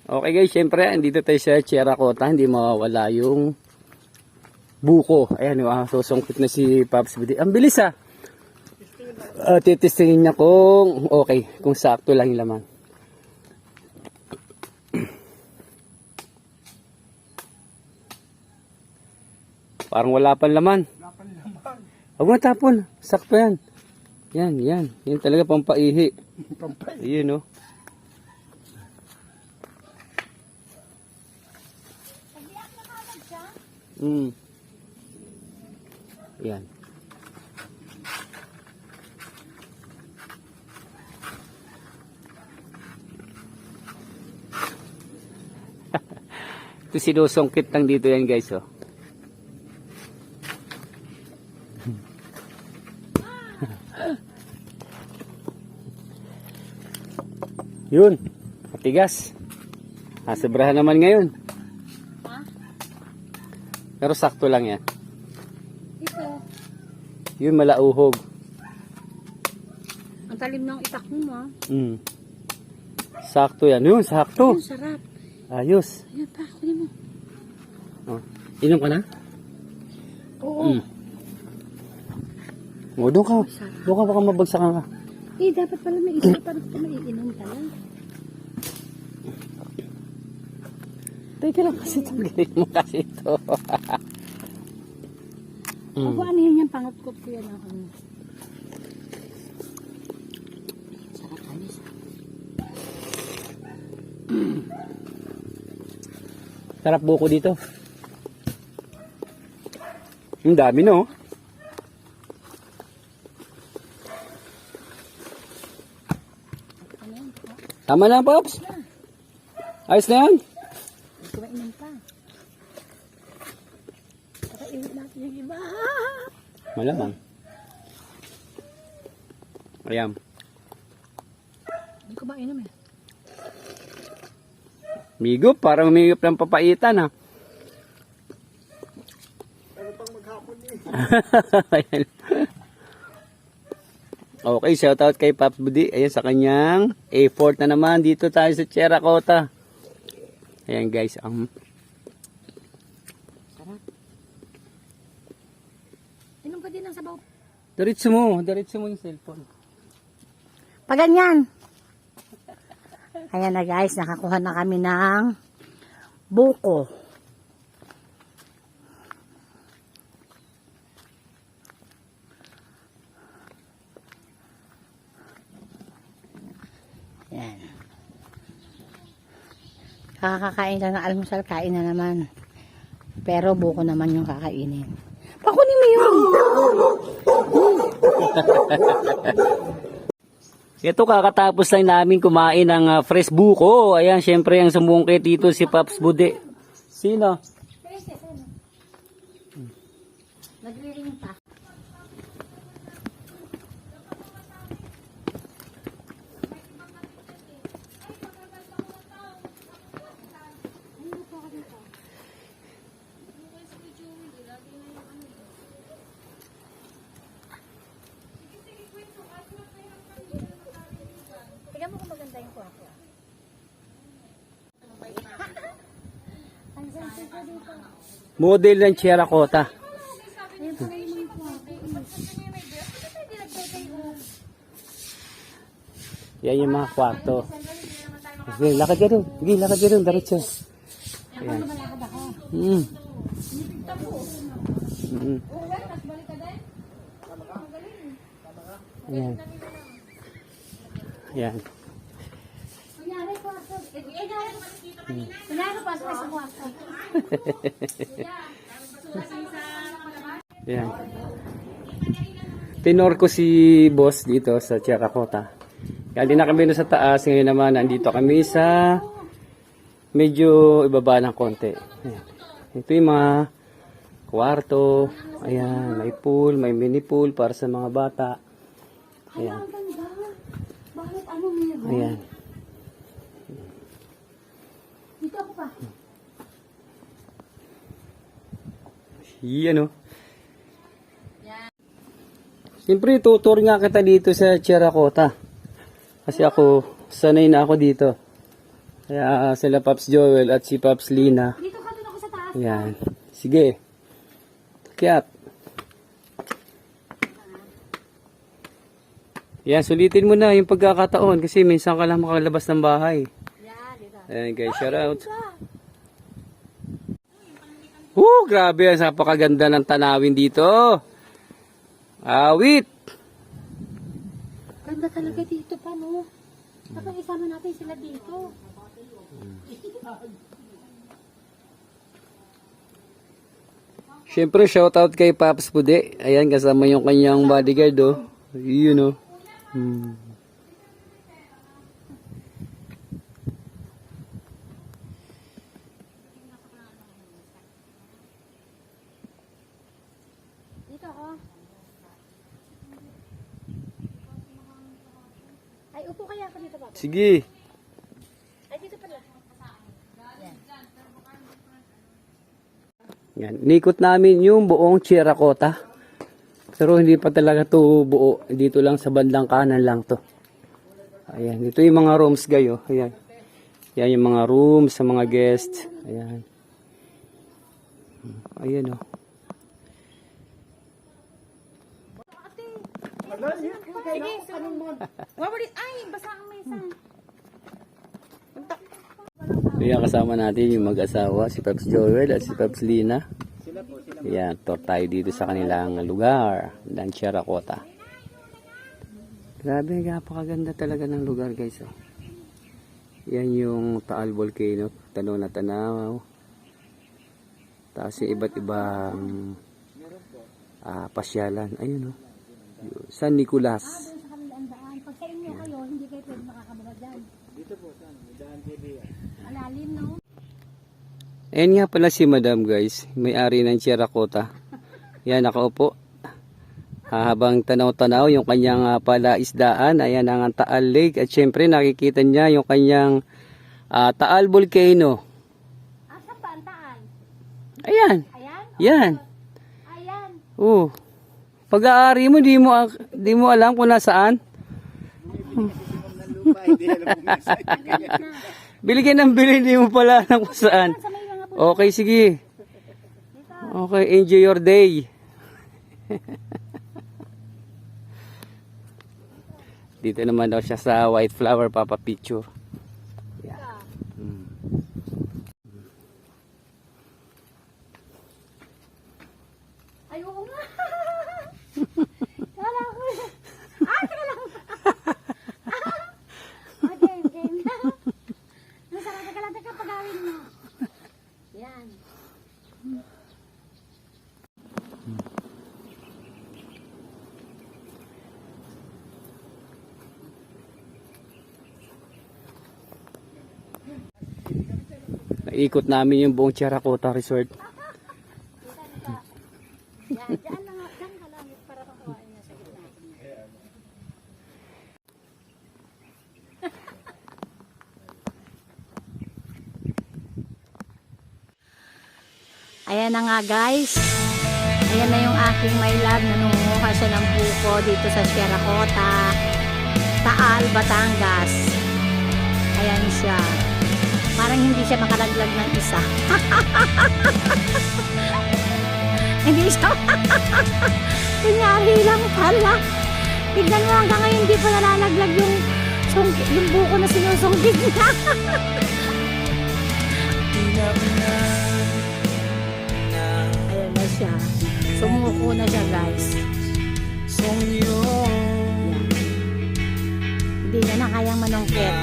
Okay guys, syempre, andito tayo sa Cheracota. Hindi mawawala yung buko. Ayan, susungkit na si Pops Budi. Ang bilis ah. Titistingin niya kung okay, kung sakto lang yung laman. Parang wala pang laman. Huwag mo tapon. Sakto yan. Yan. Yan talaga pampaihi. Ayun, no. Yan. Ito sinusungkit lang dito yan guys, oh. Yun, matigas. Sobrahan naman ngayon. Pero sakto lang yan. Ito. Yun, malauhog. Ang talim ng itak mo, ha? Sakto yan. Yun, sakto. Ang sarap. Ayos. Ayan pa, kunin mo. Oh. Inom ka na? Oo. O, doon ka. Doon ka, baka mabagsakan ka. Dapat pala may isa para ito maiinom talaga. Teka lang kasi ito. Galing mo kasi ito. Ako ano yan yung pangutkot ko yan ako. Sarap anis. Sarap buko dito. Ang dami, no? Tama na, Pops. Ayos na yan. Kumainom pa. Pakaiwit natin yung iba. Malamang. Ayan. Hindi ko mainom eh. Migop, parang migop ng papaitan, ha? Ano pang maghapon eh? Ayan. Okay, shoutout kay Pops Budi. Ayan, sa kanyang effort na naman. Dito tayo sa Cheracota. Ayan guys, ang... Sarap. Inom ka din ng sabaw. Diretso mo yung cellphone. Paganyan. Ayan na guys, nakakuha na kami ng buko. Ayan. Kakakain lang ng almusal, kain na naman. Pero buko naman yung kakainin. Pakunin mo yun! Ito, kakatapos lang namin kumain ng fresh buko. Ayan, syempre ang sumungkit dito si Pops Budi. Sino? Nagre-ring pa. Tignan mo kung maganda yung kwarto. Ang sensitive ko dito. Model ng Cheracota. Ayun pala yung mga kwarto. Yan yung mga kwarto. Sige, lakad ka rin. Sige, lakad ka rin. Diretso. Ayan. Malakad ako. Ayan. Ayan. Kunyari kwarto. Kunyari pasok sa kwarto. Ayan. Tinor ko si boss dito sa Cheracota. Kaya di na kami na sa taas. Ngayon naman, nandito kami sa medyo ibaba ng konti. Ayan. Ito yung mga kwarto. Ayan, may pool, may mini pool para sa mga bata. Ayan. Bakit ano meron? Ayan. Dito ako pa. Yan o. Siyempre, tutor nga kita dito sa Cheracota. Kasi ako, sanay na ako dito. Kaya sila Pops Joel at si Pops Lina. Dito ka doon ako sa taas. Ayan. Sige. Akyat. Yan, sulitin mo na yung pagkakataon kasi minsan ka lang makalabas ng bahay. Yan, dito. Ayan guys, shout out. Grabe, ang napakaganda ng tanawin dito. Awit. Ganda talaga dito pa, no? Dapat isama natin sila dito. Siyempre, shout out kay Paps Pude. Ayan, kasama yung kanyang bodyguard, oh. Yun, oh. Dito ako. Ay, upo kaya ako dito, Papa. Sige. Ay, dito pala. Yan. Inikot namin yung buong Chiracota. Pero hindi pa talaga to buo. Dito lang sa bandang kanan lang to. Ayan. Dito yung mga rooms gayo. Ayan. Yan yung mga rooms sa mga guests. Ayan. Ayan o. Sige, wawali. Ay, basa ang mesa. Ayan, kasama natin yung mag-asawa, si Pops Joel at si Pops Lina. Ayan, tour tayo dito sa kanilang lugar ng Chiracota. Grabe, napakaganda talaga ng lugar guys. Oh. Yan yung Taal Volcano, tanaw na tanaw. Tapos yung iba't ibang pasyalan. Ayun oh. San Nicolas. Doon sa kanilang daan. Pag sa inyo kayo, hindi kayo pwede makakababa dyan. Dito po, saan? Daan TV. Malalim, no? Ayan nga pala si Madam guys, may-ari ng Chiracota. Yan, nakaupo. Habang tanaw-tanaw yung kanyang palaisdaan, ayan ang Taal Lake. At syempre nakikita niya yung kanyang Taal Volcano. Saan ba ang taan? Ayan, Ayan? yan. Ayan. Oh. Pag-aari mo, di mo alam kung nasaan. Lupa, hindi alam kung nasaan. Bili ka ng bili, di mo pala alam kung saan. Sa may mga Okay, sige. Okay, enjoy your day. Dito naman daw siya sa White Flower Papa Picture. Yeah. Ay, oo nga. Kala ko. Teka lang. Okay, game. Masarap, teka lang, pagawin mo. Yan. Naikot namin yung buong Chiracota Resort. Yan, dyan lang, dyan ka lang para makawain niya sa gitna. Ayan na nga guys. Ayan na yung aking my love. Nanunguha siya ng buko dito sa Chiracota, Taal, Batangas. Ayan siya. Parang hindi siya makalaglag ng isa. Hindi siya. Kunyari lang pala. Tignan mo hanggang ngayon hindi pa nalalaglag yung buko na sinusungkit niya. Ayan na siya. Sumuko na siya guys. Yan. Hindi niya na kayang manungkit.